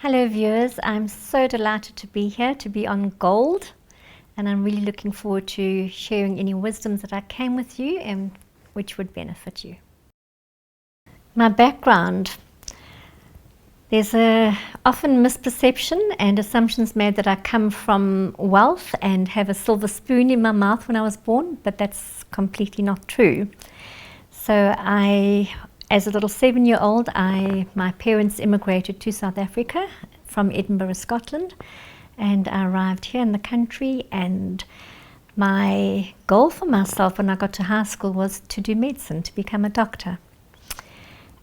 Hello viewers, I'm so delighted to be here, to be on Gold, and I'm really looking forward to sharing any wisdoms that I can with you and which would benefit you. My background. There's a often misperception and assumptions made that I come from wealth and have a silver spoon in my mouth when I was born, but that's completely not true. So as a little 7-year-old, my parents immigrated to South Africa from Edinburgh, Scotland, and I arrived here in the country, and my goal for myself when I got to high school was to do medicine, to become a doctor.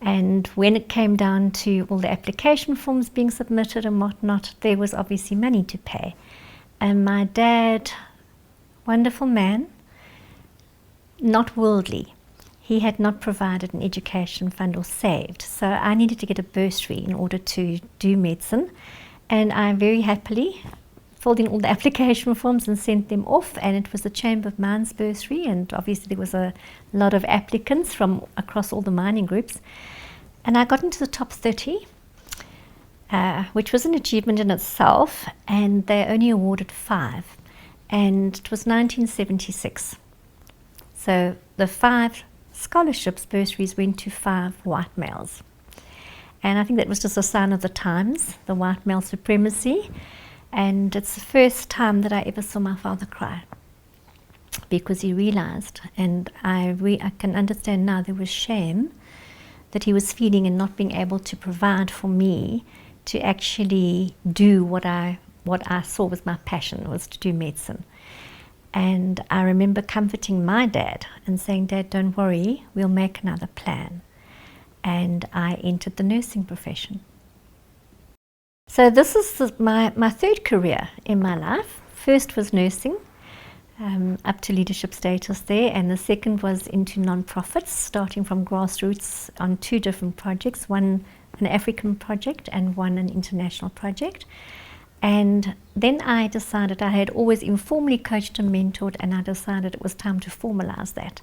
And when it came down to all the application forms being submitted and whatnot, there was obviously money to pay. And my dad, wonderful man, not worldly, he had not provided an education fund or saved. So I needed to get a bursary in order to do medicine. And I very happily filled in all the application forms and sent them off. And it was the Chamber of Mines bursary. And obviously there was a lot of applicants from across all the mining groups. And I got into the top 30, which was an achievement in itself. And they only awarded 5. And it was 1976. So the 5 scholarships, bursaries, went to 5 white males. And I think that was just a sign of the times, the white male supremacy. And it's the first time that I ever saw my father cry, because he realized, and I can understand now, there was shame that he was feeling in not being able to provide for me to actually do what I saw was my passion, was to do medicine. And I remember comforting my dad and saying, "Dad, don't worry, we'll make another plan." And I entered the nursing profession. So this is my third career in my life. First was nursing, up to leadership status there, and the second was into non-profits, starting from grassroots on 2 different projects, one an African project and one an international project. And then I decided, I had always informally coached and mentored, and I decided it was time to formalize that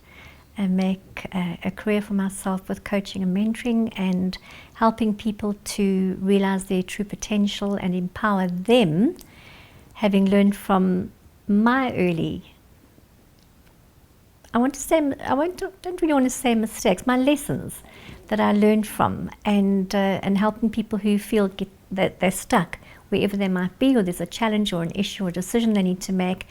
and make a career for myself with coaching and mentoring and helping people to realize their true potential and empower them, having learned from my early, don't really want to say mistakes, my lessons that I learned from, and helping people who feel that they're stuck wherever they might be, or there's a challenge or an issue or a decision they need to make,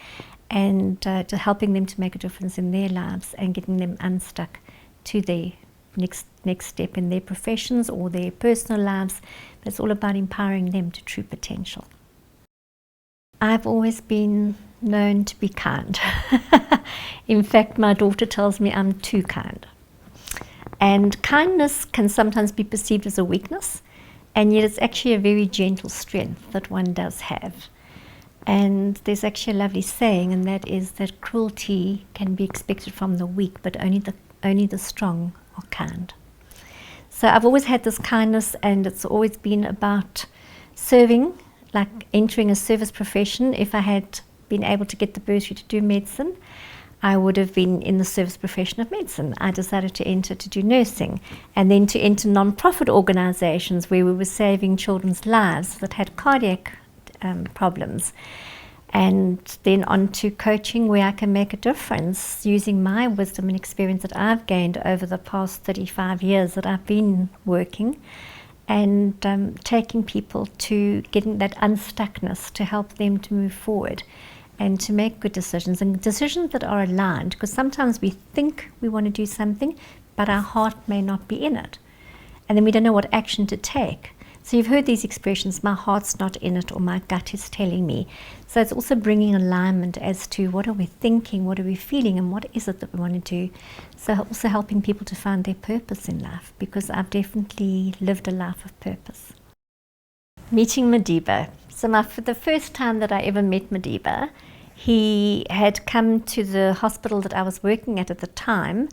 and to helping them to make a difference in their lives and getting them unstuck to their next step in their professions or their personal lives. But it's all about empowering them to true potential. I've always been known to be kind. In fact, my daughter tells me I'm too kind. And kindness can sometimes be perceived as a weakness, and yet it's actually a very gentle strength that one does have. And there's actually a lovely saying, and that is that cruelty can be expected from the weak, but only the strong are kind. So I've always had this kindness, and it's always been about serving, like entering a service profession. If I had been able to get the bursary to do medicine, I would have been in the service profession of medicine. I decided to enter to do nursing, and then to enter non-profit organizations where we were saving children's lives that had cardiac problems, and then on to coaching, where I can make a difference using my wisdom and experience that I've gained over the past 35 years that I've been working, and taking people to getting that unstuckness to help them to move forward and to make good decisions, and decisions that are aligned, because sometimes we think we want to do something, but our heart may not be in it. And then we don't know what action to take. So you've heard these expressions, my heart's not in it, or my gut is telling me. So it's also bringing alignment as to what are we thinking, what are we feeling, and what is it that we want to do. So also helping people to find their purpose in life, because I've definitely lived a life of purpose. Meeting Madiba. So the first time that I ever met Madiba, he had come to the hospital that I was working at the time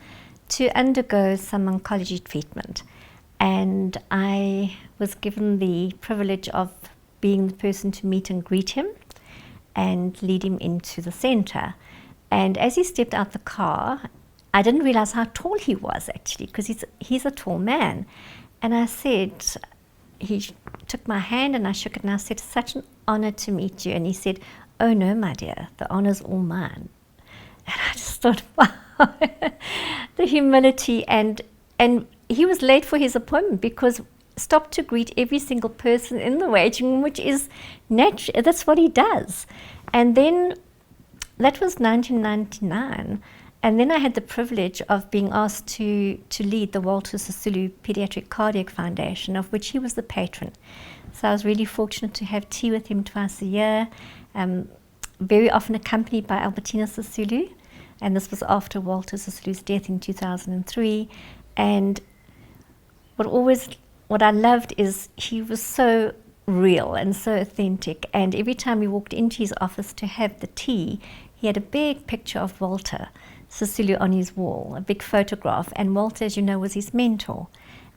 to undergo some oncology treatment. And I was given the privilege of being the person to meet and greet him and lead him into the center. And as he stepped out the car, I didn't realize how tall he was actually, because he's a tall man. And I said, he took my hand and I shook it and I said, "Such an honor to meet you." And he said, "Oh no, my dear, the honor's all mine." And I just thought, wow, the humility. And he was late for his appointment because stopped to greet every single person in the waiting room, which is natural. That's what he does. And then that was 1999. And then I had the privilege of being asked to lead the Walter Sisulu Pediatric Cardiac Foundation, of which he was the patron. So I was really fortunate to have tea with him twice a year, very often accompanied by Albertina Sisulu. And this was after Walter Sisulu's death in 2003. And what I loved is he was so real and so authentic. And every time we walked into his office to have the tea, he had a big picture of Walter Sisulu on his wall, a big photograph. And Walter, as you know, was his mentor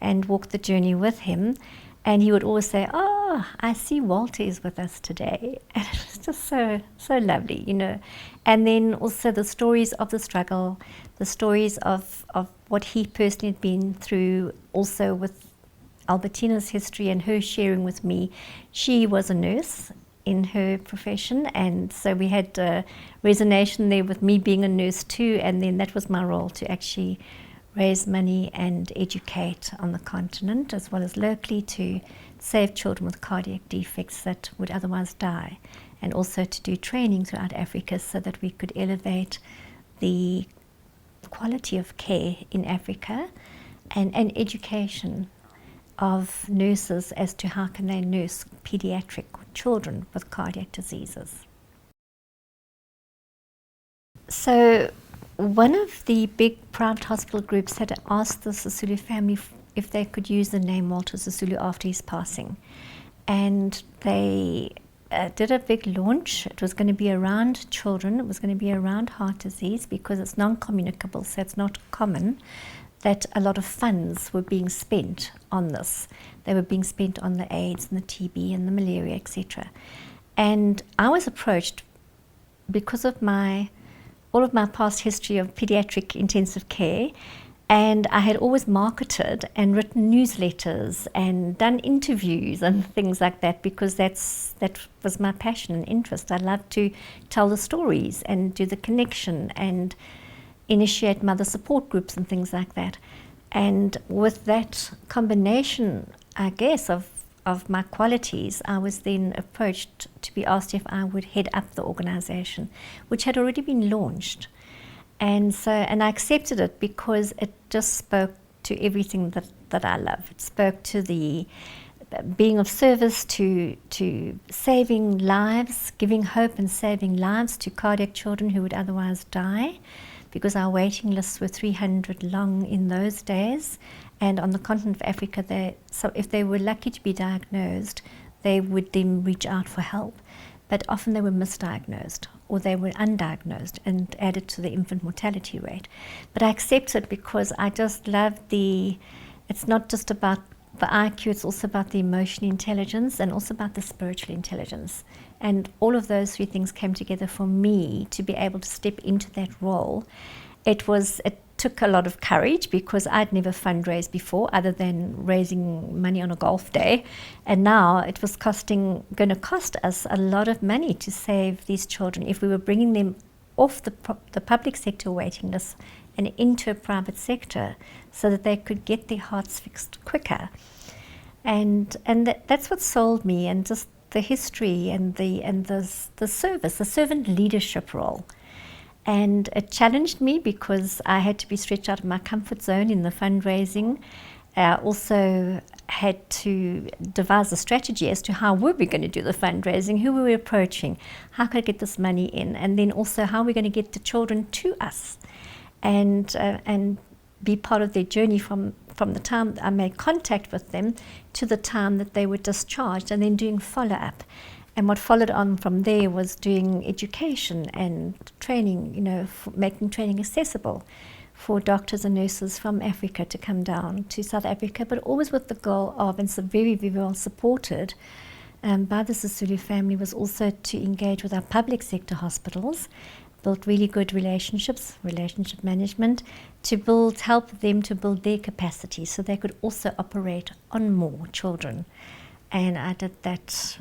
and walked the journey with him. And he would always say, "Oh, I see Walter is with us today." And it was just so lovely, you know. And then also the stories of the struggle, the stories of what he personally had been through, also with Albertina's history and her sharing with me. She was a nurse in her profession, and so we had a resonance there with me being a nurse too. And then that was my role, to actually raise money and educate on the continent as well as locally to save children with cardiac defects that would otherwise die, and also to do training throughout Africa so that we could elevate the quality of care in Africa, and education of nurses as to how can they nurse pediatric children with cardiac diseases. So one of the big private hospital groups had asked the Sisulu family if they could use the name Walter Sisulu after his passing. And they did a big launch. It was going to be around children. It was going to be around heart disease because it's non-communicable, so it's not common that a lot of funds were being spent on this. They were being spent on the AIDS and the TB and the malaria, etc. And I was approached because of all of my past history of pediatric intensive care, and I had always marketed and written newsletters and done interviews and things like that, because that was my passion and interest. I loved to tell the stories and do the connection and initiate mother support groups and things like that. And with that combination, I guess, of my qualities, I was then approached to be asked if I would head up the organization, which had already been launched. And I accepted it because it just spoke to everything that I love. It spoke to the being of service to saving lives, giving hope and saving lives to cardiac children who would otherwise die, because our waiting lists were 300 long in those days. And on the continent of Africa, so if they were lucky to be diagnosed, they would then reach out for help. But often they were misdiagnosed or they were undiagnosed and added to the infant mortality rate. But I accepted because I just love it's not just about the IQ, it's also about the emotional intelligence and also about the spiritual intelligence. And all of those three things came together for me to be able to step into that role. It took a lot of courage because I'd never fundraised before other than raising money on a golf day. And now it was going to cost us a lot of money to save these children if we were bringing them off the public sector waiting list and into a private sector so that they could get their hearts fixed quicker. And that's what sold me, and just the history and the service, the servant leadership role. And it challenged me because I had to be stretched out of my comfort zone in the fundraising. I also had to devise a strategy as to how were we going to do the fundraising, who were we approaching, how could I get this money in, and then also how are we going to get the children to us and be part of their journey from the time I made contact with them to the time that they were discharged, and then doing follow-up. And what followed on from there was doing education and training, making training accessible for doctors and nurses from Africa to come down to South Africa, but always with the goal of, and so very, very well supported by the Sisulu family, was also to engage with our public sector hospitals, build really good relationship management, to help them to build their capacity so they could also operate on more children and I did that.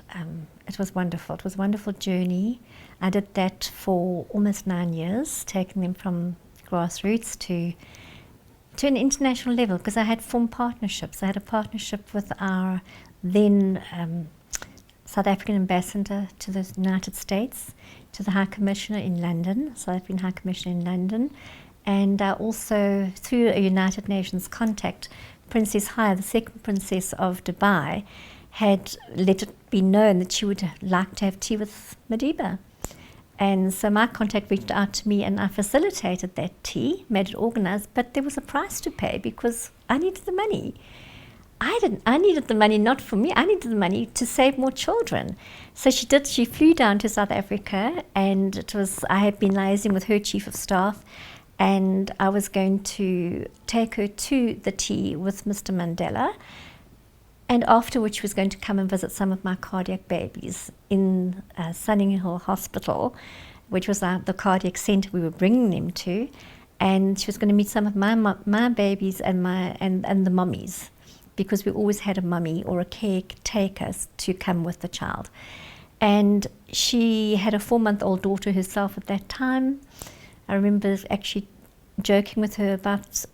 It was wonderful. It was a wonderful journey. I did that for almost 9 years, taking them from grassroots to an international level, because I had formed partnerships. I had a partnership with our then South African ambassador to the United States, to the High Commissioner in London, South African High Commissioner in London, and also through a United Nations contact, Princess Haya, the second princess of Dubai, had let it be known that she would like to have tea with Madiba. And so my contact reached out to me, and I facilitated that tea, made it organized, but there was a price to pay because I needed the money. I needed the money not for me, I needed the money to save more children. So she flew down to South Africa, and I had been liaising with her chief of staff, and I was going to take her to the tea with Mr. Mandela, and after which she was going to come and visit some of my cardiac babies in Sunninghill Hospital, which was the cardiac centre we were bringing them to, and she was going to meet some of my babies and the mummies, because we always had a mummy or a caretaker to come with the child. And she had a 4-month-old daughter herself at that time. I remember actually joking with her about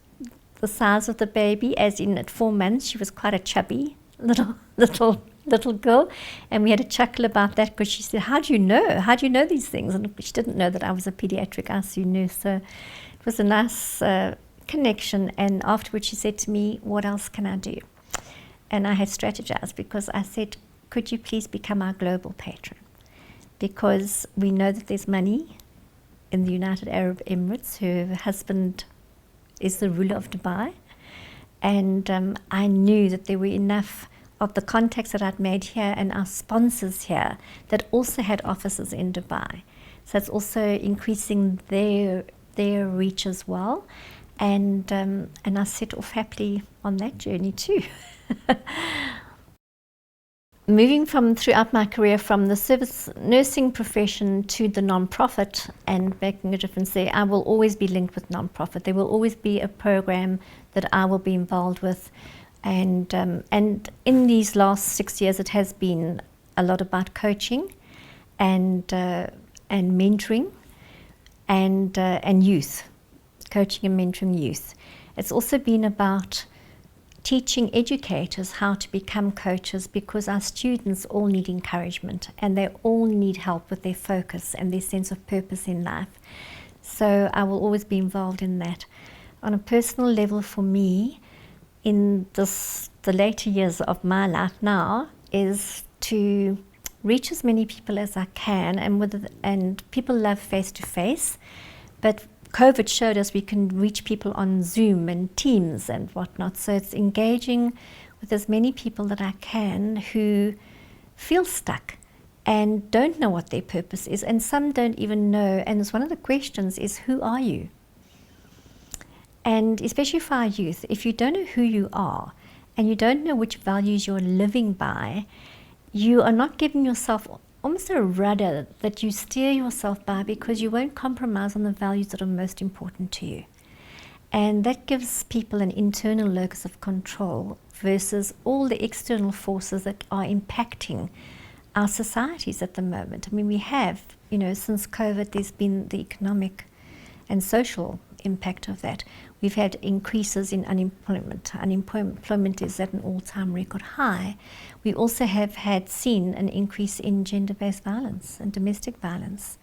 the size of the baby, as in at 4 months she was quite a chubby little girl, and we had a chuckle about that, because she said, how do you know these things? And she didn't know that I was a pediatric ICU nurse. So it was a nice connection. And afterwards she said to me, what else can I do? And I had strategized, because I said, could you please become our global patron? Because we know that there's money in the United Arab Emirates. Her husband is the ruler of Dubai. And I knew that there were enough of the contacts that I'd made here and our sponsors here that also had offices in Dubai. So it's also increasing their reach as well. And I set off happily on that journey too. Moving throughout my career from the service nursing profession to the non-profit and making a difference there, I will always be linked with non-profit. There will always be a program that I will be involved with. And in these last 6 years, it has been a lot about coaching and mentoring and youth, coaching and mentoring youth. It's also been about teaching educators how to become coaches, because our students all need encouragement and they all need help with their focus and their sense of purpose in life. So I will always be involved in that. On a personal level for me, in the later years of my life now, is to reach as many people as I can, and people love face-to-face, but COVID showed us we can reach people on Zoom and Teams and whatnot. So it's engaging with as many people that I can who feel stuck and don't know what their purpose is. And some don't even know. And it's one of the questions is, who are you? And especially for our youth, if you don't know who you are and you don't know which values you're living by, you are not giving yourself almost a rudder that you steer yourself by, because you won't compromise on the values that are most important to you. And that gives people an internal locus of control versus all the external forces that are impacting our societies at the moment. I mean, we have, since COVID, there's been the economic and social impact of that. We've had increases in unemployment. Unemployment is at an all-time record high. We also have seen an increase in gender-based violence and domestic violence.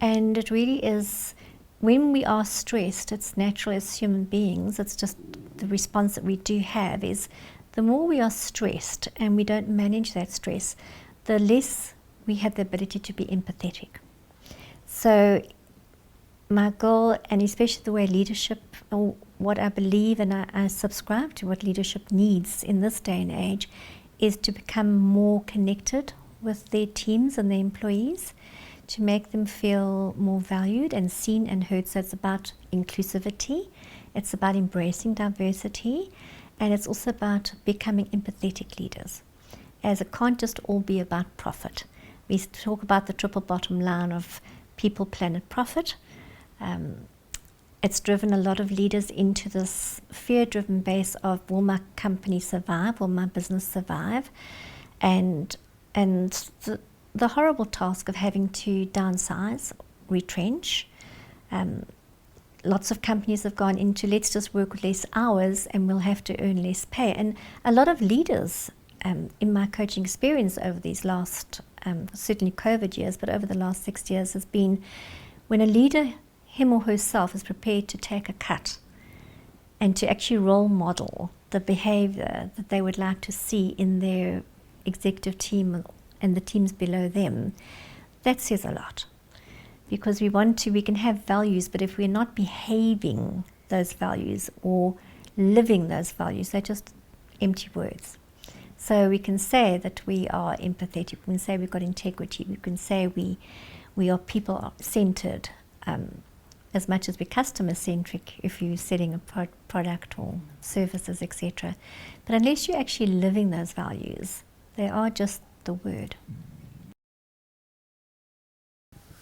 And it really is, when we are stressed, it's natural as human beings, it's just the response that we do have is, the more we are stressed and we don't manage that stress, the less we have the ability to be empathetic. So my goal, and especially the way leadership, or what I believe and I subscribe to what leadership needs in this day and age, is to become more connected with their teams and their employees, to make them feel more valued and seen and heard. So it's about inclusivity, it's about embracing diversity, and it's also about becoming empathetic leaders, as it can't just all be about profit. We talk about the triple bottom line of people, planet, profit. It's driven a lot of leaders into this fear-driven base of, will my company survive? Will my business survive? and the horrible task of having to downsize, retrench. Lots of companies have gone into, let's just work with less hours and we'll have to earn less pay. And a lot of leaders, in my coaching experience over these last, certainly COVID years, but over the last 6 years, has been when a leader, him or herself, is prepared to take a cut and to actually role model the behavior that they would like to see in their executive team and the teams below them, that says a lot. Because we can have values, but if we're not behaving those values or living those values, they're just empty words. So we can say that we are empathetic, we can say we've got integrity, we can say we are people-centered, as much as we're customer-centric if you're selling a product or services, etc. But unless you're actually living those values, they are just the word.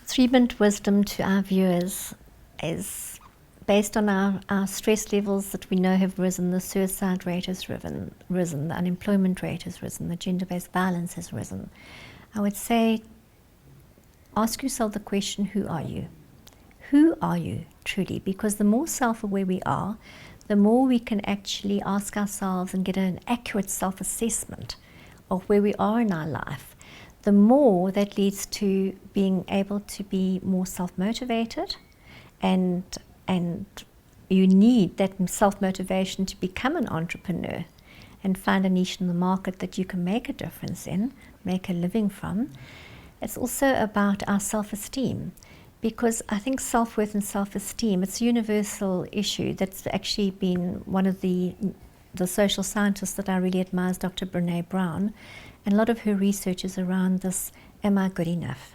3-minute wisdom to our viewers is based on our stress levels that we know have risen. The suicide rate has risen, the unemployment rate has risen, the gender-based violence has risen. I would say, ask yourself the question, who are you? Who are you truly? Because the more self-aware we are, the more we can actually ask ourselves and get an accurate self-assessment of where we are in our life, the more that leads to being able to be more self-motivated, and you need that self-motivation to become an entrepreneur and find a niche in the market that you can make a difference in, make a living from. It's also about our self-esteem, because I think self-worth and self-esteem, it's a universal issue that's actually been one of the social scientists that I really admire is Dr. Brené Brown, and a lot of her research is around this, am I good enough?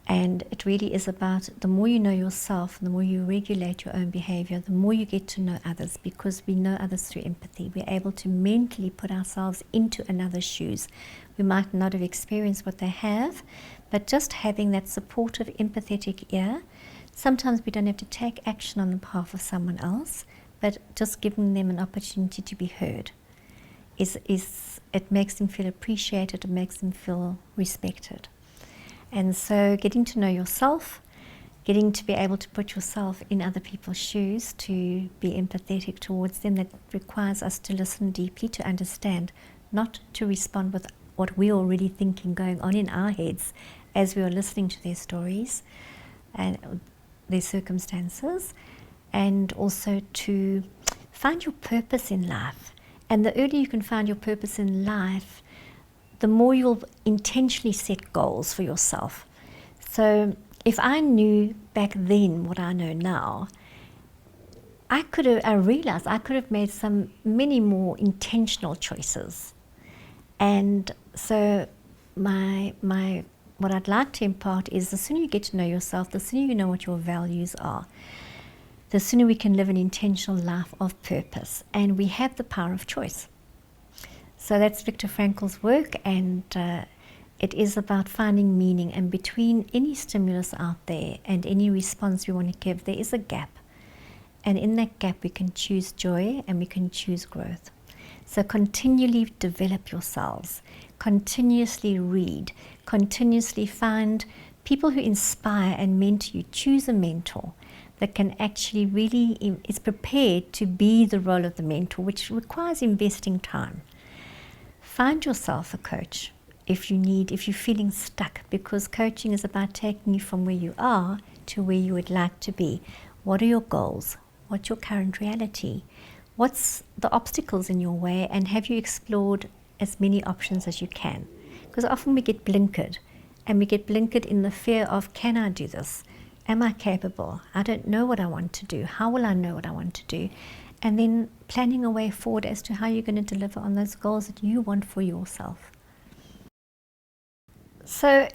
And it really is about the more you know yourself, the more you regulate your own behavior, the more you get to know others, because we know others through empathy. We're able to mentally put ourselves into another's shoes. We might not have experienced what they have, but just having that supportive, empathetic ear, sometimes we don't have to take action on behalf of someone else, but just giving them an opportunity to be heard. It makes them feel appreciated, it makes them feel respected. And so getting to know yourself, getting to be able to put yourself in other people's shoes, to be empathetic towards them, that requires us to listen deeply, to understand, not to respond with what we're already thinking going on in our heads as we are listening to their stories and their circumstances, and also to find your purpose in life. And the earlier you can find your purpose in life, the more you'll intentionally set goals for yourself. So if I knew back then what I know now, I realized I could have made many more intentional choices. And so what I'd like to impart is, the sooner you get to know yourself, the sooner you know what your values are, the sooner we can live an intentional life of purpose, and we have the power of choice. So that's Viktor Frankl's work, and it is about finding meaning, and between any stimulus out there and any response we want to give, there is a gap. And in that gap we can choose joy and we can choose growth. So continually develop yourselves, continuously read, continuously find people who inspire and mentor you. Choose a mentor that can actually really is prepared to be the role of the mentor, which requires investing time. Find yourself a coach if you're feeling stuck, because coaching is about taking you from where you are to where you would like to be. What are your goals? What's your current reality? What's the obstacles in your way, and have you explored as many options as you can? Because often we get blinkered, and we get blinkered in the fear of, can I do this? Am I capable? I don't know what I want to do. How will I know what I want to do? And then planning a way forward as to how you're going to deliver on those goals that you want for yourself. So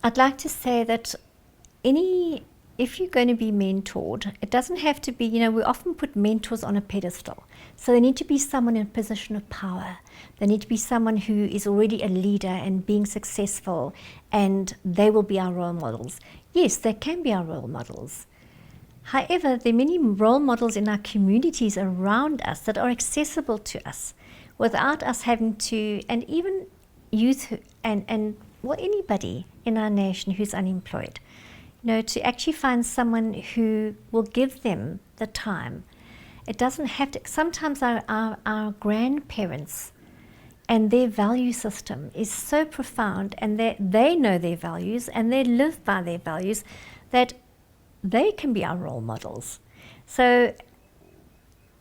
I'd like to say that if you're going to be mentored, it doesn't have to be, we often put mentors on a pedestal. So they need to be someone in a position of power. They need to be someone who is already a leader and being successful, and they will be our role models. Yes, they can be our role models. However, there are many role models in our communities around us that are accessible to us. without us having to, and even youth and well, anybody in our nation who's unemployed, to actually find someone who will give them the time. It doesn't have to. Sometimes our grandparents and their value system is so profound, and they know their values and they live by their values, that they can be our role models. So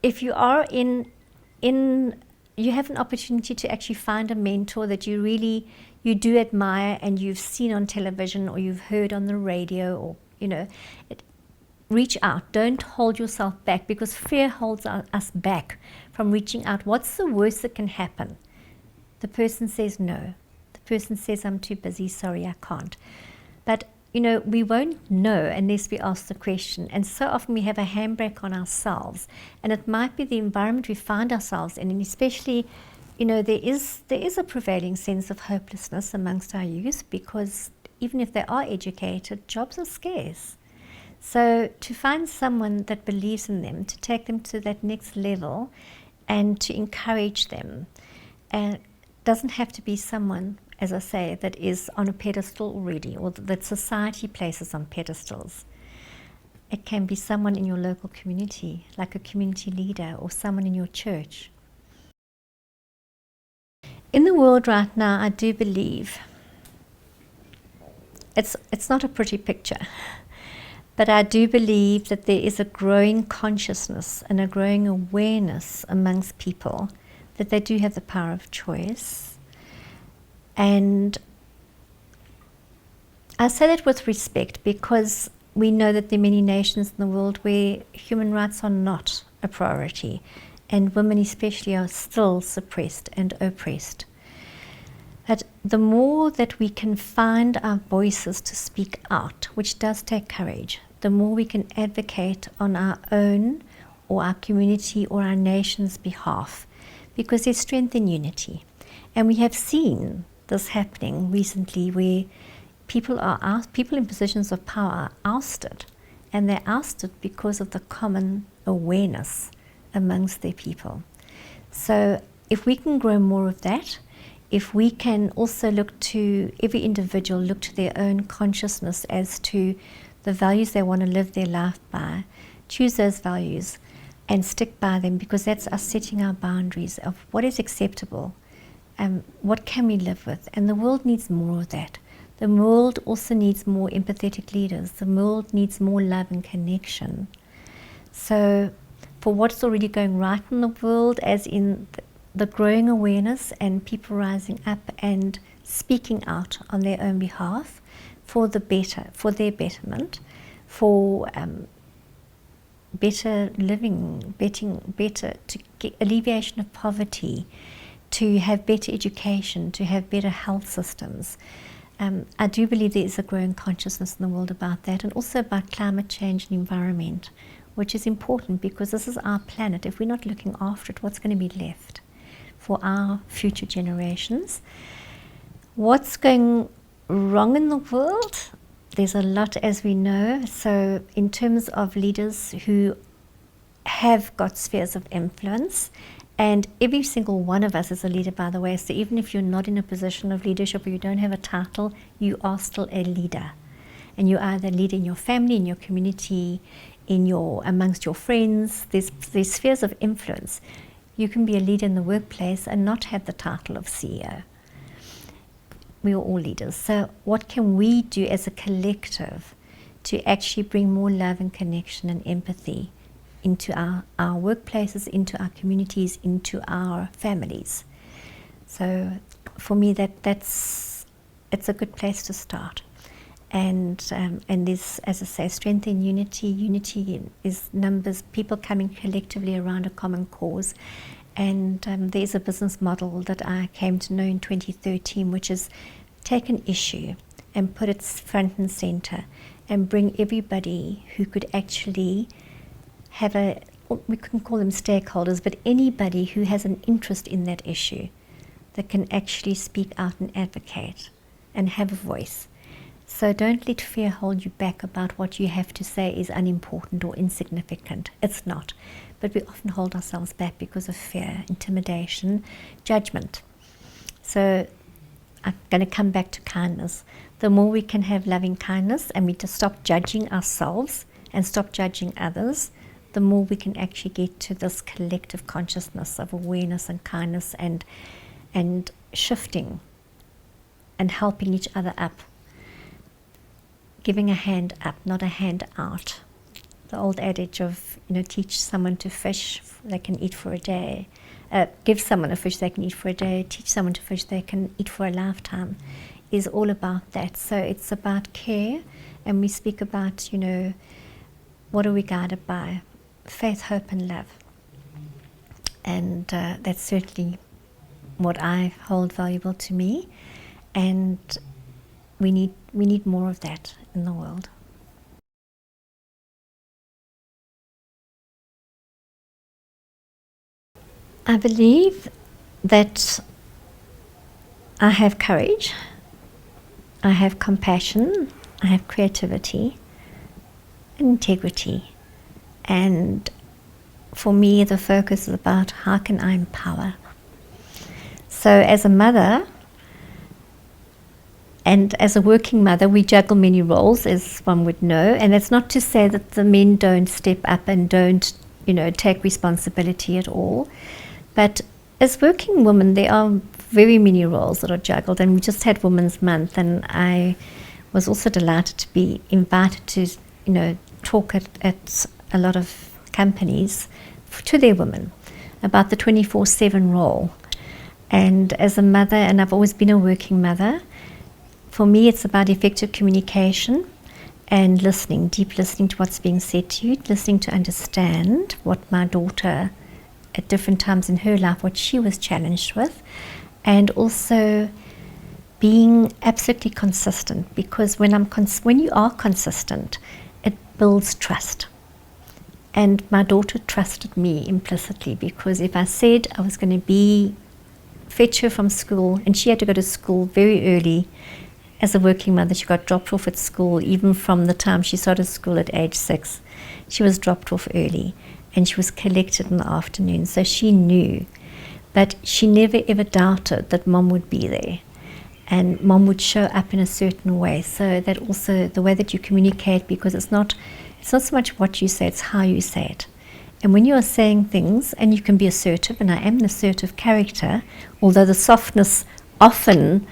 if you are you have an opportunity to actually find a mentor that you do admire and you've seen on television or you've heard on the radio, or reach out. Don't hold yourself back, because fear holds us back from reaching out. What's the worst that can happen? The person says no. The person says, I'm too busy, sorry, I can't. But we won't know unless we ask the question. And so often we have a handbrake on ourselves, and it might be the environment we find ourselves in, and especially, there is a prevailing sense of hopelessness amongst our youth, because even if they are educated, jobs are scarce. So to find someone that believes in them, to take them to that next level, and to encourage them, doesn't have to be someone, as I say, that is on a pedestal already, or that society places on pedestals. It can be someone in your local community, like a community leader, or someone in your church. In the world right now, I do believe it's not a pretty picture, but I do believe that there is a growing consciousness and a growing awareness amongst people that they do have the power of choice. And I say that with respect, because we know that there are many nations in the world where human rights are not a priority, and women especially are still suppressed and oppressed. But the more that we can find our voices to speak out, which does take courage, the more we can advocate on our own or our community or our nation's behalf, because there's strength in unity. And we have seen this happening recently, where people in positions of power are ousted, and they're ousted because of the common awareness amongst their people. So if we can grow more of that, if we can also look to every individual, look to their own consciousness as to the values they want to live their life by, choose those values and stick by them, because that's us setting our boundaries of what is acceptable and what can we live with. And the world needs more of that. The world also needs more empathetic leaders. The world needs more love and connection. So for what's already going right in the world, as in the growing awareness and people rising up and speaking out on their own behalf for the better, for their betterment, for better living, better to get alleviation of poverty, to have better education, to have better health systems. I do believe there is a growing consciousness in the world about that, and also about climate change and environment, which is important because this is our planet. If we're not looking after it, what's going to be left for our future generations? What's going wrong in the world? There's a lot, as we know. So in terms of leaders who have got spheres of influence, and every single one of us is a leader, by the way, so even if you're not in a position of leadership or you don't have a title, you are still a leader. And you're either a leader in your family, in your community, amongst your friends. There's spheres of influence. You can be a leader in the workplace and not have the title of CEO. We are all leaders. So what can we do as a collective to actually bring more love and connection and empathy into our workplaces, into our communities, into our families? So for me, it's a good place to start. And there's, as I say, strength in unity. Unity is numbers, people coming collectively around a common cause. And there's a business model that I came to know in 2013, which is take an issue and put it front and center and bring everybody who could actually have we couldn't call them stakeholders, but anybody who has an interest in that issue that can actually speak out and advocate and have a voice. So don't let fear hold you back about what you have to say is unimportant or insignificant. It's not. But we often hold ourselves back because of fear, intimidation, judgment. So I'm going to come back to kindness. The more we can have loving kindness and we just stop judging ourselves and stop judging others, the more we can actually get to this collective consciousness of awareness and kindness and shifting and helping each other up. Giving a hand up, not a hand out. The old adage of, teach someone to fish, they can eat for a day. Give someone a fish they can eat for a day, teach someone to fish they can eat for a lifetime, is all about that. So it's about care, and we speak about, what are we guided by? Faith, hope, and love. And that's certainly what I hold valuable to me, and we need more of that in the world. I believe that I have courage, I have compassion, I have creativity, integrity, and for me the focus is about how can I empower. So as a mother and as a working mother, we juggle many roles, as one would know, and that's not to say that the men don't step up and don't take responsibility at all. But as working women, there are very many roles that are juggled, and we just had Women's Month, and I was also delighted to be invited to, talk at a lot of companies to their women about the 24/7 role. And as a mother, and I've always been a working mother, for me it's about effective communication and listening, deep listening to what's being said to you, listening to understand what my daughter at different times in her life, what she was challenged with, and also being absolutely consistent, because when you are consistent, it builds trust. And my daughter trusted me implicitly, because if I said I was going to fetch her from school, and she had to go to school very early. As a working mother, she got dropped off at school even from the time she started school at age 6. She was dropped off early, and she was collected in the afternoon, so she knew. But she never ever doubted that mom would be there, and mom would show up in a certain way. So that also the way that you communicate, because it's not so much what you say, it's how you say it. And when you are saying things, and you can be assertive, and I am an assertive character, although the softness often,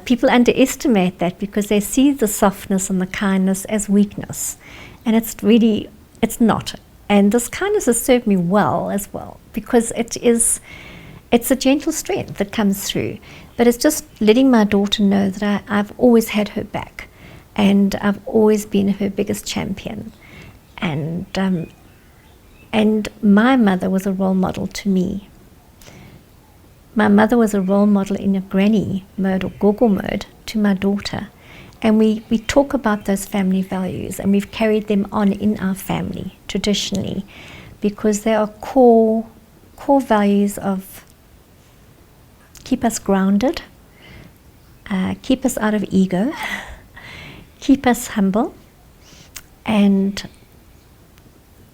people underestimate that because they see the softness and the kindness as weakness. And it's not. And this kindness has served me well as well, because it's a gentle strength that comes through. But it's just letting my daughter know that I've always had her back, and I've always been her biggest champion. And my mother was a role model to me. My mother was a role model in a granny mode or gogo mode to my daughter. And we talk about those family values, and we've carried them on in our family traditionally, because they are core values of keep us grounded, keep us out of ego, keep us humble, and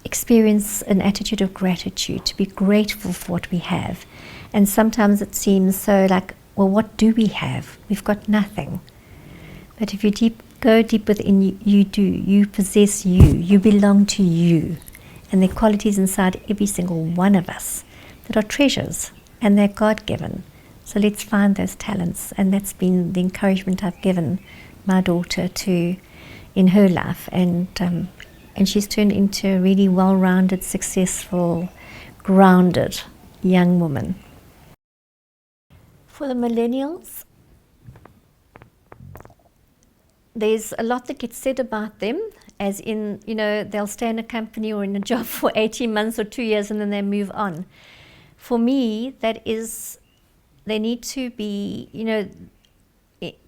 experience an attitude of gratitude, to be grateful for what we have. And sometimes it seems so like, well, what do we have? We've got nothing. But if you go deep within you, you possess you belong to you. And there are qualities inside every single one of us that are treasures, and they're God-given. So let's find those talents, and that's been the encouragement I've given my daughter in her life, and she's turned into a really well-rounded, successful, grounded young woman. For the millennials, there's a lot that gets said about them, as in, they'll stay in a company or in a job for 18 months or 2 years and then they move on. For me, that is, they need to be,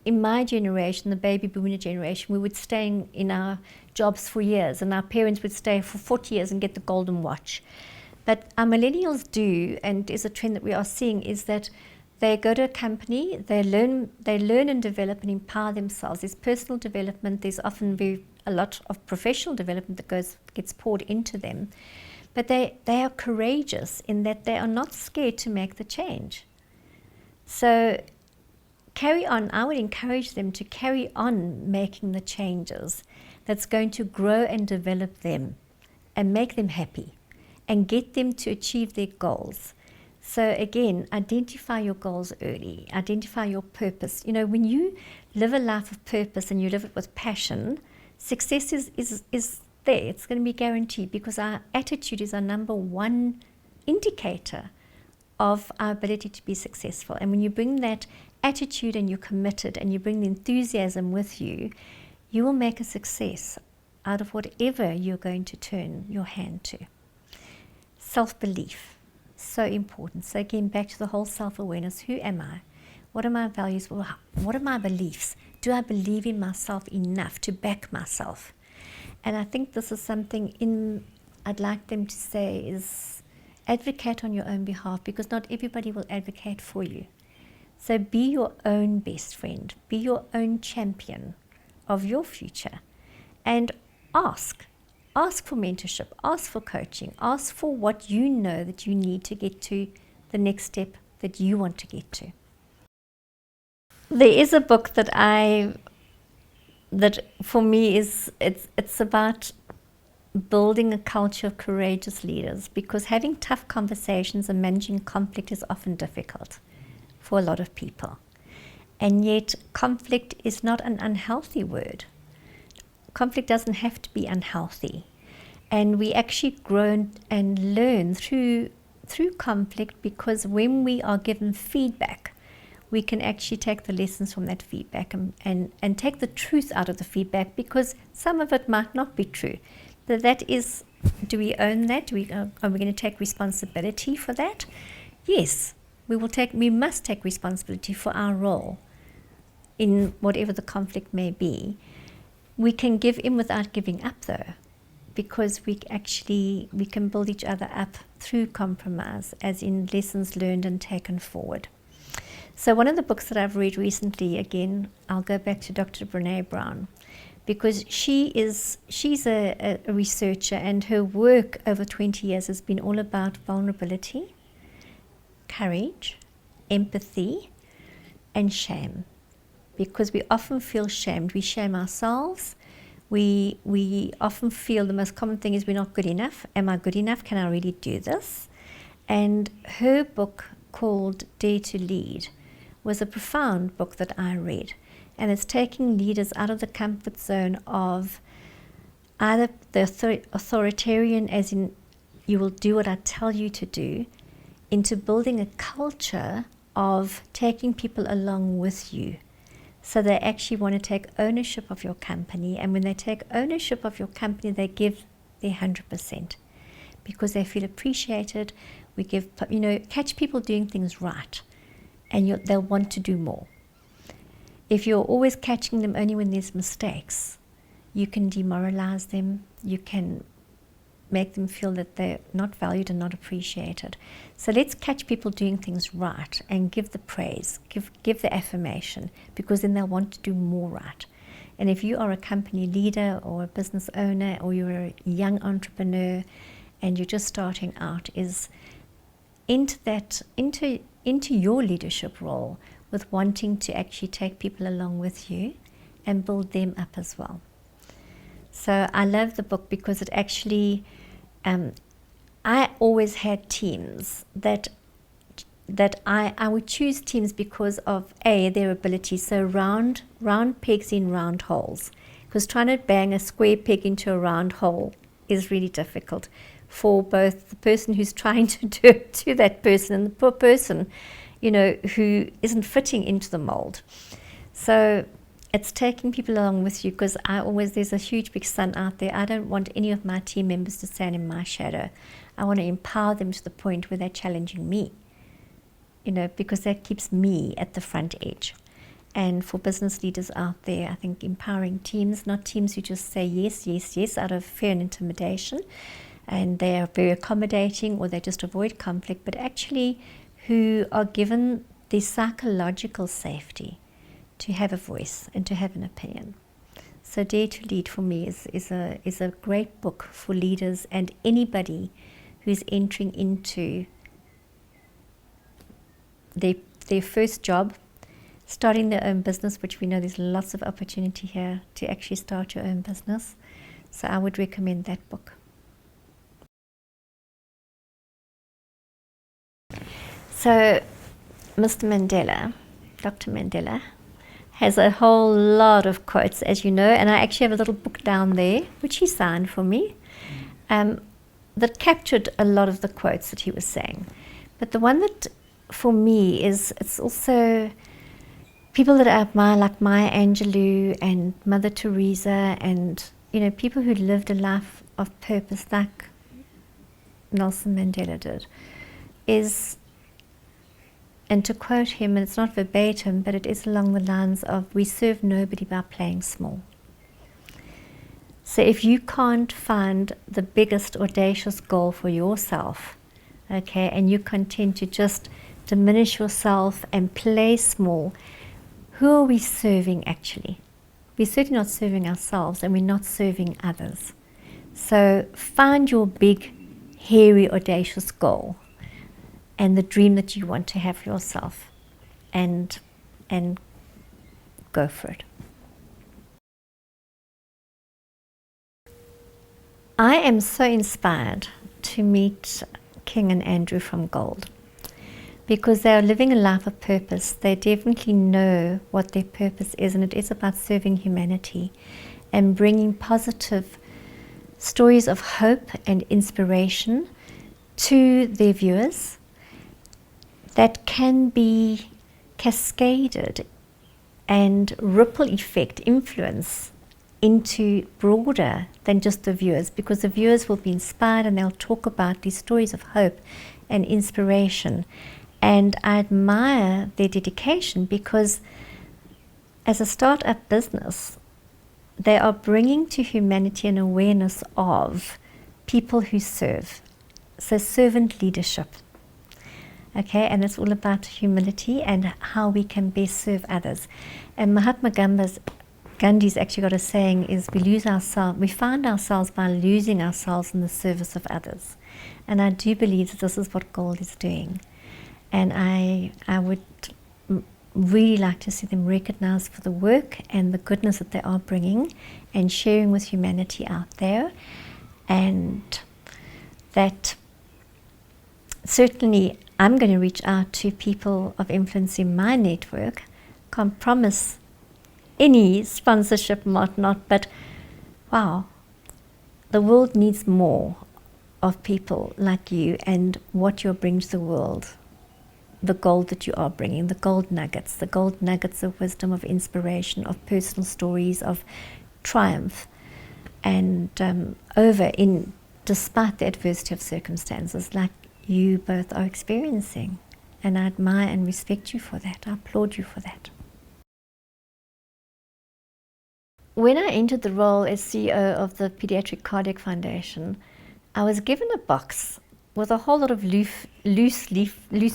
in my generation, the baby boomer generation, we would stay in our jobs for years, and our parents would stay for 40 years and get the golden watch. But our millennials do, and is a trend that we are seeing, is that they go to a company, they learn and develop and empower themselves. There's personal development, there's often a lot of professional development that gets poured into them. But they are courageous in that they are not scared to make the change. So carry on. I would encourage them to carry on making the changes that's going to grow and develop them and make them happy and get them to achieve their goals. So again, identify your goals early, identify your purpose. You know, when you live a life of purpose and you live it with passion, success is there. It's going to be guaranteed, because our attitude is our number one indicator of our ability to be successful. And when you bring that attitude and you're committed and you bring the enthusiasm with you, you will make a success out of whatever you're going to turn your hand to. Self-belief, so important. So again, back to the whole self-awareness. Who am I? What are my values? What are my beliefs? Do I believe in myself enough to back myself? And I think this is something I'd like them to say is advocate on your own behalf, because not everybody will advocate for you. So be your own best friend, be your own champion of your future, and ask for mentorship, ask for coaching, ask for what you know that you need to get to the next step that you want to get to. There is a book that for me it's about building a culture of courageous leaders, because having tough conversations and managing conflict is often difficult for a lot of people. And yet conflict is not an unhealthy word. Conflict doesn't have to be unhealthy. And we actually grow and learn through conflict, because when we are given feedback, we can actually take the lessons from that feedback and take the truth out of the feedback, because some of it might not be true. That is, do we own that? Are we going to take responsibility for that? Yes, we must take responsibility for our role in whatever the conflict may be. We can give in without giving up, though, because we can build each other up through compromise, as in lessons learned and taken forward. So one of the books that I've read recently, again, I'll go back to Dr. Brené Brown, because she's a researcher, and her work over 20 years has been all about vulnerability, courage, empathy, and shame. Because we often feel shamed. We shame ourselves. We often feel the most common thing is we're not good enough. Am I good enough? Can I really do this? And her book, called Dare to Lead, was a profound book that I read. And it's taking leaders out of the comfort zone of either the authoritarian, as in you will do what I tell you to do, into building a culture of taking people along with you. So they actually want to take ownership of your company. And when they take ownership of your company, they give their 100%, because they feel appreciated. We give, catch people doing things right, and they'll want to do more. If you're always catching them only when there's mistakes, you can demoralize them. You can make them feel that they're not valued and not appreciated. So let's catch people doing things right and give the praise, give the affirmation, because then they'll want to do more right. And if you are a company leader or a business owner, or you're a young entrepreneur and you're just starting out, is into your leadership role with wanting to actually take people along with you and build them up as well. So I love the book because it actually, I always had teams that I would choose teams because of their ability. So round pegs in round holes, because trying to bang a square peg into a round hole is really difficult for both the person who's trying to do it to that person and the poor person, who isn't fitting into the mold. So it's taking people along with you, because there's a huge big sun out there. I don't want any of my team members to stand in my shadow. I want to empower them to the point where they're challenging me, because that keeps me at the front edge. And for business leaders out there, I think empowering teams, not teams who just say yes, yes, yes out of fear and intimidation, and they are very accommodating, or they just avoid conflict, but actually who are given the psychological safety to have a voice and to have an opinion. So Dare to Lead for me is a great book for leaders and anybody who's entering into their first job, starting their own business, which we know there's lots of opportunity here to actually start your own business. So I would recommend that book. So Mr. Mandela, Dr. Mandela, has a whole lot of quotes, as you know, and I actually have a little book down there, which he signed for me, that captured a lot of the quotes that he was saying. But the one that, for me, it's also people that I admire, like Maya Angelou and Mother Teresa, and people who lived a life of purpose, like Nelson Mandela did, is, and to quote him, and it's not verbatim, but it is along the lines of, we serve nobody by playing small. So if you can't find the biggest audacious goal for yourself, okay, and you're content to just diminish yourself and play small, who are we serving actually? We're certainly not serving ourselves, and we're not serving others. So find your big, hairy, audacious goal and the dream that you want to have for yourself, and go for it. I am so inspired to meet King and Andrew from Gold, because they are living a life of purpose. They definitely know what their purpose is, and it is about serving humanity and bringing positive stories of hope and inspiration to their viewers that can be cascaded and ripple effect influence into broader than just the viewers, because the viewers will be inspired and they'll talk about these stories of hope and inspiration. And I admire their dedication, because as a start-up business, they are bringing to humanity an awareness of people who serve. So servant leadership. Okay, and it's all about humility and how we can best serve others. And Mahatma Gandhi's actually got a saying is, we find ourselves by losing ourselves in the service of others. And I do believe that this is what Gold is doing. And I would really like to see them recognized for the work and the goodness that they are bringing and sharing with humanity out there. And that certainly I'm going to reach out to people of influence in my network. Can't promise any sponsorship, whatnot, but wow, the world needs more of people like you and what you're bringing to the world. The gold that you are bringing, the gold nuggets of wisdom, of inspiration, of personal stories, of triumph, and despite the adversity of circumstances, like you both are experiencing. And I admire and respect you for that. I applaud you for that. When I entered the role as CEO of the Pediatric Cardiac Foundation, I was given a box with a whole lot of loose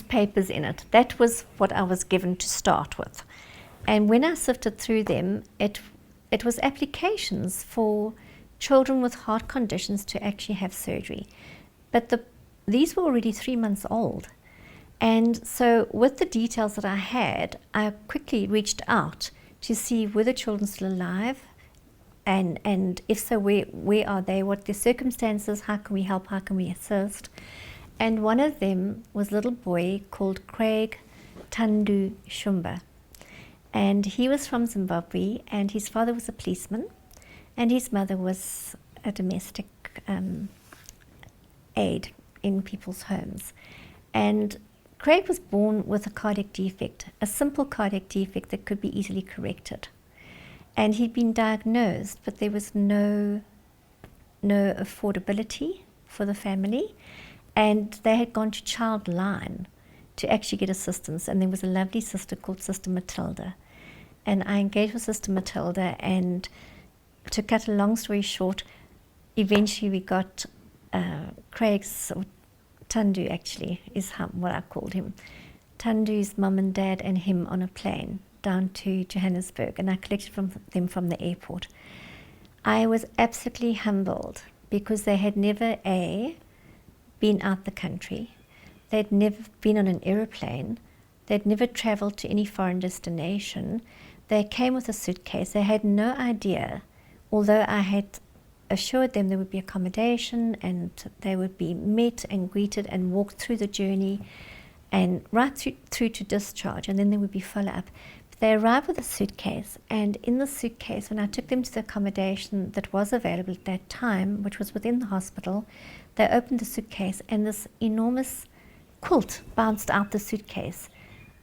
papers in it. That was what I was given to start with. And when I sifted through them, it was applications for children with heart conditions to actually have surgery. But these were already 3 months old. And so with the details that I had, I quickly reached out to see were the children still alive, and if so, where are they, what their circumstances, how can we help, how can we assist. And one of them was a little boy called Craig Tandu Shumba. And he was from Zimbabwe, and his father was a policeman, and his mother was a domestic aide in people's homes. And Craig was born with a cardiac defect, a simple cardiac defect that could be easily corrected. And he'd been diagnosed, but there was no affordability for the family. And they had gone to Childline to actually get assistance. And there was a lovely sister called Sister Matilda. And I engaged with Sister Matilda, and to cut a long story short, eventually we got Craig's, or Tandu actually is what I called him, Tandu's mum and dad and him on a plane down to Johannesburg, and I collected them from the airport. I was absolutely humbled because they had never been out the country, they'd never been on an aeroplane, they'd never travelled to any foreign destination. They came with a suitcase. They had no idea, although I had assured them there would be accommodation and they would be met and greeted and walked through the journey and right through to discharge, and then there would be follow-up. They arrived with a suitcase, and in the suitcase, when I took them to the accommodation that was available at that time, which was within the hospital, they opened the suitcase and this enormous quilt bounced out the suitcase.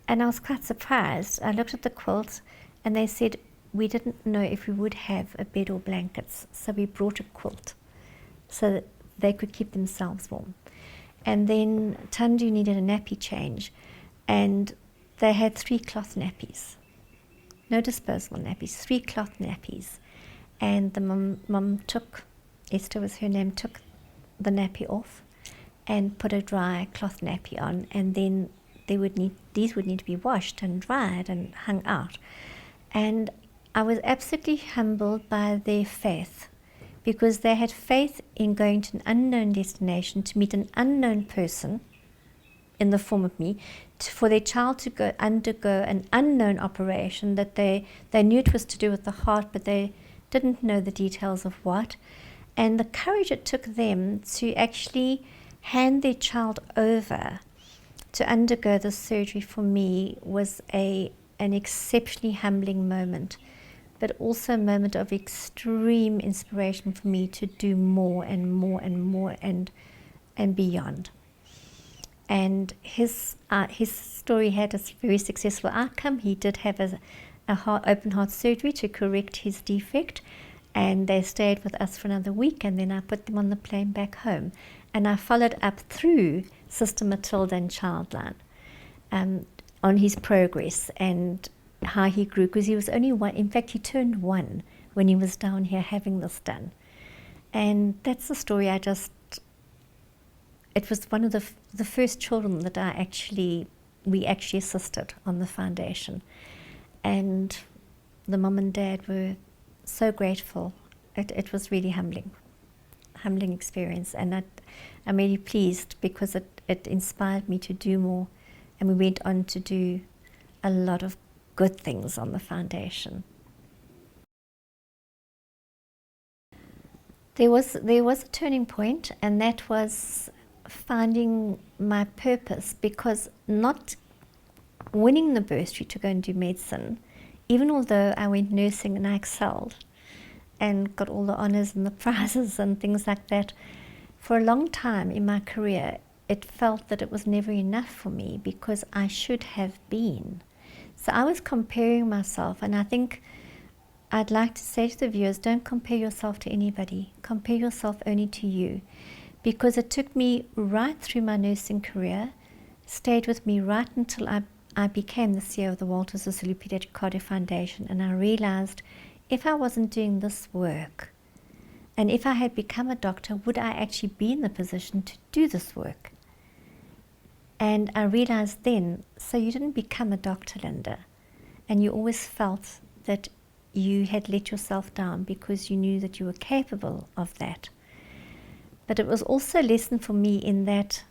And I was quite surprised. I looked at the quilt and they said, we didn't know if we would have a bed or blankets, so we brought a quilt so that they could keep themselves warm. And then Tandu needed a nappy change, and they had 3 cloth nappies. No disposable nappies, 3 cloth nappies. And the mum took, Esther was her name, took the nappy off and put a dry cloth nappy on, and then these would need to be washed and dried and hung out. And I was absolutely humbled by their faith, because they had faith in going to an unknown destination to meet an unknown person in the form of me, for their child to undergo an unknown operation that they knew it was to do with the heart, but they didn't know the details of what. And the courage it took them to actually hand their child over to undergo the surgery for me was an exceptionally humbling moment, but also a moment of extreme inspiration for me to do more and more and more and beyond. And his story had a very successful outcome. He did have a open heart surgery to correct his defect, and they stayed with us for another week, and then I put them on the plane back home. And I followed up through Sister Matilda and Childline on his progress and how he grew, because he was only 1. In fact, he turned 1 when he was down here having this done. And that's the story it was one of the first children that we actually assisted on the foundation. And the mum and dad were so grateful. It was really humbling experience, and I'm really pleased because it inspired me to do more, and we went on to do a lot of good things on the foundation. There was a turning point, and that was finding my purpose, because not winning the bursary to go and do medicine, even although I went nursing and I excelled and got all the honours and the prizes and things like that, for a long time in my career it felt that it was never enough for me, because I should have been. So I was comparing myself, and I think I'd like to say to the viewers, don't compare yourself to anybody. Compare yourself only to you, because it took me right through my nursing career, stayed with me right until I became the CEO of the Walter Sisulu Pediatric Cardio Foundation, and I realized if I wasn't doing this work, and if I had become a doctor, would I actually be in the position to do this work? And I realized then, so you didn't become a doctor, Lynda, and you always felt that you had let yourself down because you knew that you were capable of that. But it was also a lesson for me in that,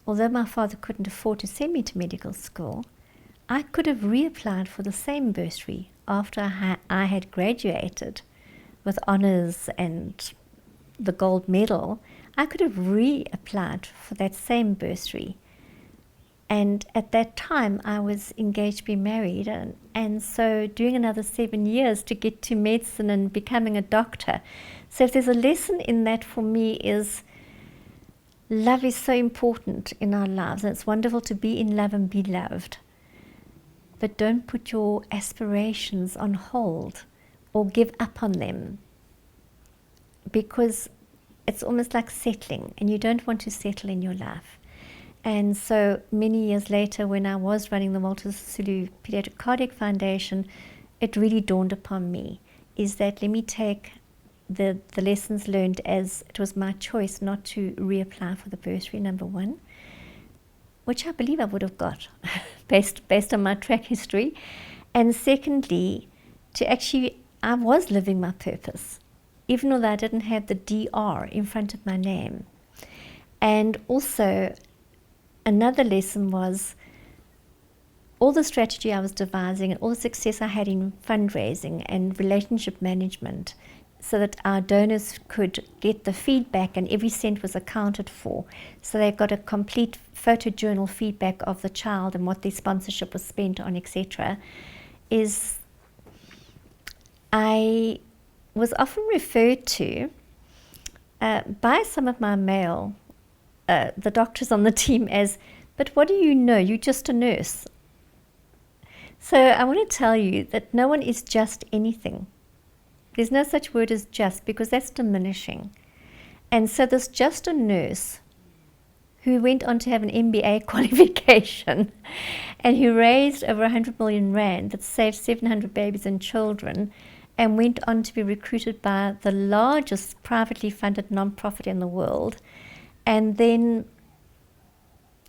although my father couldn't afford to send me to medical school, I could have reapplied for the same bursary after I had graduated with honours and the gold medal. I could have reapplied for that same bursary. And at that time, I was engaged to be married, and so doing another 7 years to get to medicine and becoming a doctor. So if there's a lesson in that for me is love is so important in our lives, and it's wonderful to be in love and be loved. But don't put your aspirations on hold or give up on them, because it's almost like settling, and you don't want to settle in your life. And so many years later, when I was running the Walter Sisulu Pediatric Cardiac Foundation, it really dawned upon me, is that let me take the lessons learned as it was my choice not to reapply for the bursary, number 1, which I believe I would have got, based on my track history. And secondly, I was living my purpose, even though I didn't have the DR in front of my name. And also, another lesson was all the strategy I was devising and all the success I had in fundraising and relationship management, so that our donors could get the feedback and every cent was accounted for. So they got a complete photojournal feedback of the child and what their sponsorship was spent on, etc. I was often referred to by some of my the doctors on the team as, but what do you know? You're just a nurse. So I want to tell you that no one is just anything. There's no such word as just, because that's diminishing. And so this just a nurse who went on to have an MBA qualification and who raised over 100 million rand that saved 700 babies and children, and went on to be recruited by the largest privately funded non-profit in the world, and then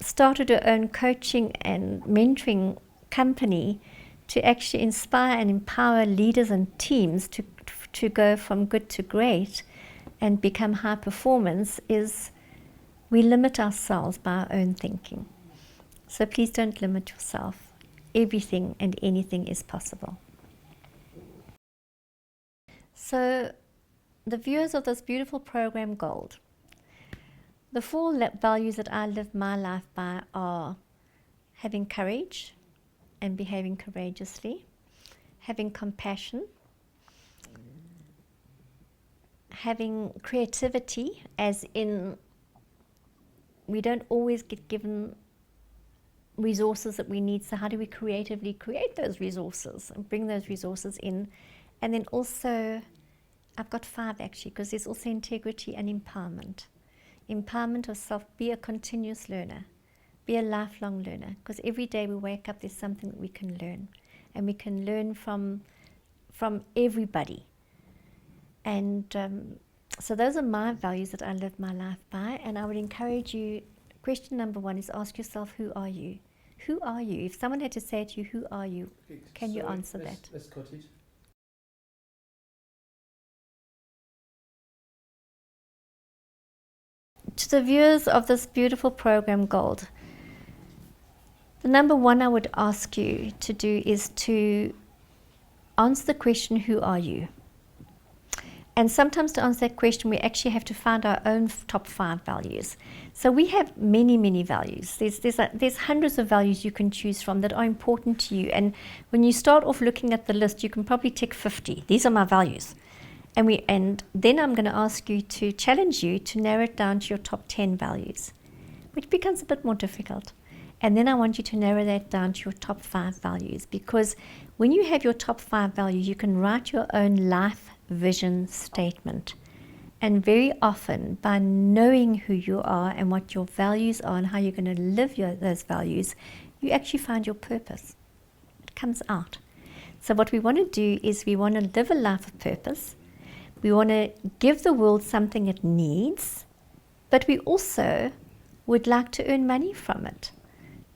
started her own coaching and mentoring company to actually inspire and empower leaders and teams to go from good to great and become high performance. Is we limit ourselves by our own thinking. So please don't limit yourself. Everything and anything is possible. So the viewers of this beautiful program, Gold, the 4 values that I live my life by are having courage and behaving courageously, having compassion, having creativity, as in we don't always get given resources that we need, so how do we creatively create those resources and bring those resources in? And then also, I've got 5 actually, because there's also integrity and empowerment. Empowerment of self, be a continuous learner, be a lifelong learner, because every day we wake up, there's something that we can learn, and we can learn from everybody. And so those are my values that I live my life by, and I would encourage you, question number 1 is ask yourself, who are you? Who are you? If someone had to say to you, who are you? Can you answer that? Let's cut it. To the viewers of this beautiful program, Gold, the number 1 I would ask you to do is to answer the question, who are you? And sometimes to answer that question, we actually have to find our own top 5 values. So we have many, many values. There's hundreds of values you can choose from that are important to you. And when you start off looking at the list, you can probably tick 50. These are my values. And then I'm going to ask you to challenge you to narrow it down to your top 10 values, which becomes a bit more difficult. And then I want you to narrow that down to your top 5 values, because when you have your top 5 values, you can write your own life vision statement. And very often, by knowing who you are and what your values are and how you're going to live those values, you actually find your purpose. It comes out. So what we want to do is we want to live a life of purpose. We want to give the world something it needs, but we also would like to earn money from it,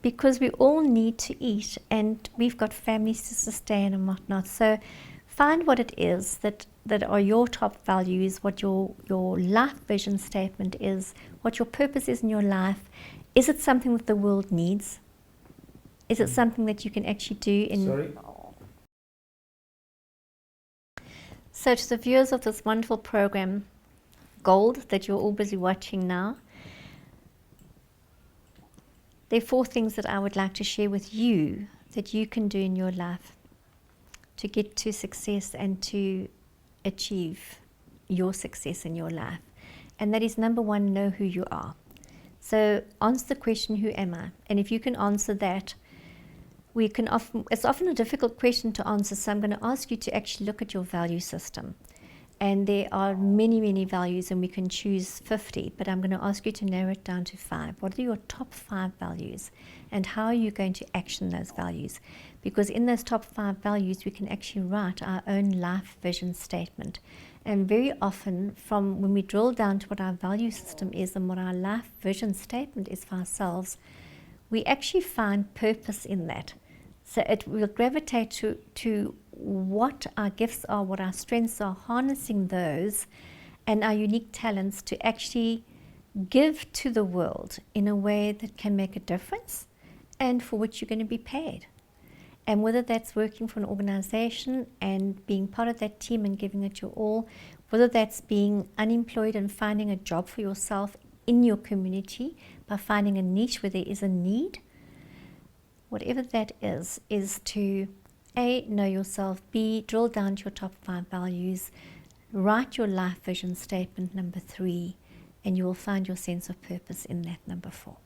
because we all need to eat and we've got families to sustain and whatnot. So find what it is that are your top values, what your life vision statement is, what your purpose is in your life. Is it something that the world needs? Is it something that you can actually do in... Sorry? So to the viewers of this wonderful program, Gold, that you're all busy watching now, there are 4 things that I would like to share with you that you can do in your life to get to success and to achieve your success in your life. And that is, number 1, know who you are. So answer the question, who am I? And if you can answer that, it's often a difficult question to answer, so I'm going to ask you to actually look at your value system. And there are many, many values, and we can choose 50, but I'm going to ask you to narrow it down to 5. What are your top 5 values, and how are you going to action those values? Because in those top 5 values, we can actually write our own life vision statement. And very often, from when we drill down to what our value system is and what our life vision statement is for ourselves, we actually find purpose in that. So it will gravitate to what our gifts are, what our strengths are, harnessing those and our unique talents to actually give to the world in a way that can make a difference and for which you're going to be paid. And whether that's working for an organization and being part of that team and giving it your all, whether that's being unemployed and finding a job for yourself in your community by finding a niche where there is a need, whatever that is to A, know yourself, B, drill down to your top 5 values, write your life vision statement number 3, and you will find your sense of purpose in that number 4.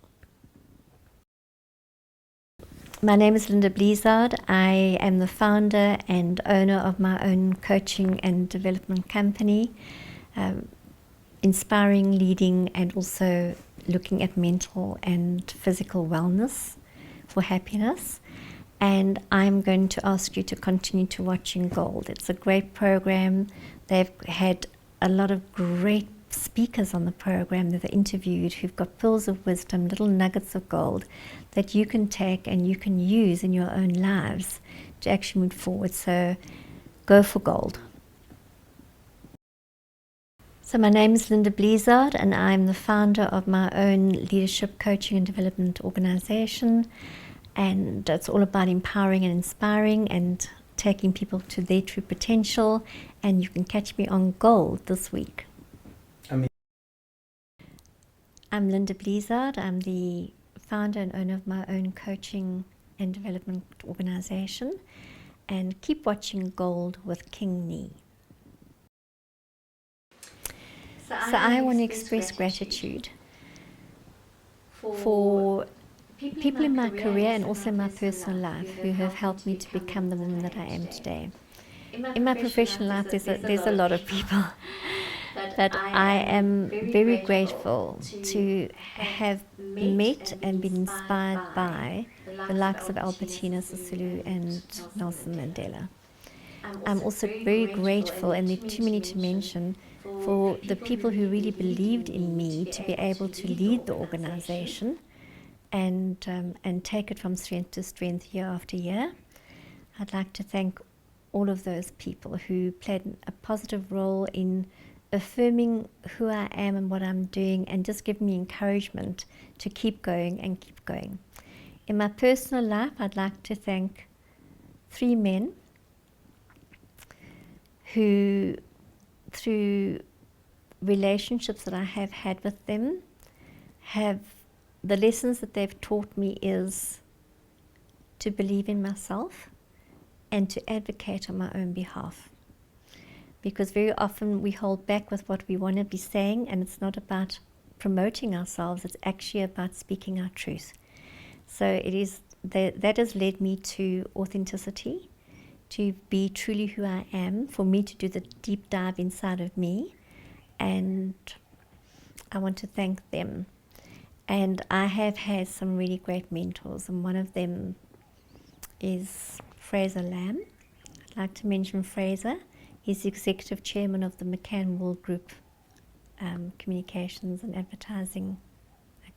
My name is Lynda Bleazard. I am the founder and owner of my own coaching and development company, inspiring, leading, and also looking at mental and physical wellness for happiness. And I'm going to ask you to continue to watch In Gold. It's a great program. They've had a lot of great speakers on the program that are interviewed who've got pearls of wisdom, little nuggets of gold that you can take and you can use in your own lives to actually move forward. So go for gold. So my name is Lynda Bleazard, and I'm the founder of my own leadership coaching and development organization, and it's all about empowering and inspiring and taking people to their true potential. And you can catch me on Gold this week. I'm Lynda Bleazard. I'm the founder and owner of my own coaching and development organization. And keep watching Gold with King Nee. So I want to express gratitude for people in my career and also in my personal life who have helped me to become the woman that I am today. In my professional life, there's a lot of people. But I am very grateful to have met and been inspired by the likes of Albertina Sisulu and Nelson Mandela. I'm also very grateful, and there are too many to mention, for the people who really believed in me to be able to lead the organization and take it from strength to strength year after year. I'd like to thank all of those people who played a positive role in affirming who I am and what I'm doing, and just give me encouragement to keep going and keep going. In my personal life, I'd like to thank 3 men who, through relationships that I have had with them, the lessons that they've taught me is to believe in myself and to advocate on my own behalf. Because very often we hold back with what we want to be saying, and it's not about promoting ourselves, it's actually about speaking our truth. So it is that has led me to authenticity, to be truly who I am, for me to do the deep dive inside of me, and I want to thank them. And I have had some really great mentors, and one of them is Fraser Lamb. I'd like to mention Fraser. He's the executive chairman of the McCann World Group communications and advertising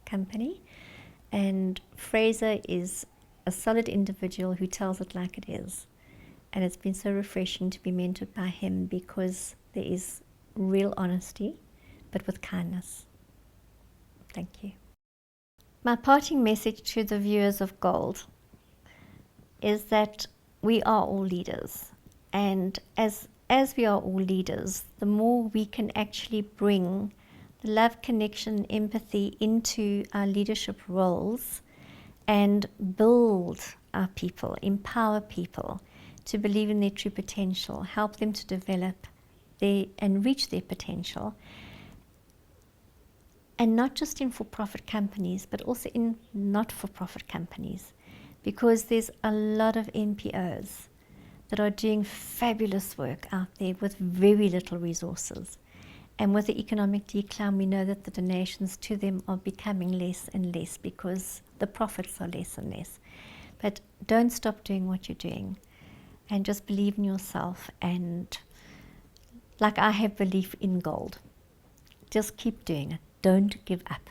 company. And Fraser is a solid individual who tells it like it is. And it's been so refreshing to be mentored by him, because there is real honesty, but with kindness. Thank you. My parting message to the viewers of Gold is that we are all leaders. And as we are all leaders, the more we can actually bring the love, connection, empathy into our leadership roles and build our people, empower people to believe in their true potential, help them to develop and reach their potential. And not just in for-profit companies, but also in not-for-profit companies, because there's a lot of NPOs that are doing fabulous work out there with very little resources. And with the economic decline, we know that the donations to them are becoming less and less because the profits are less and less. But don't stop doing what you're doing, and just believe in yourself. And like I have belief in gold, just keep doing it. Don't give up.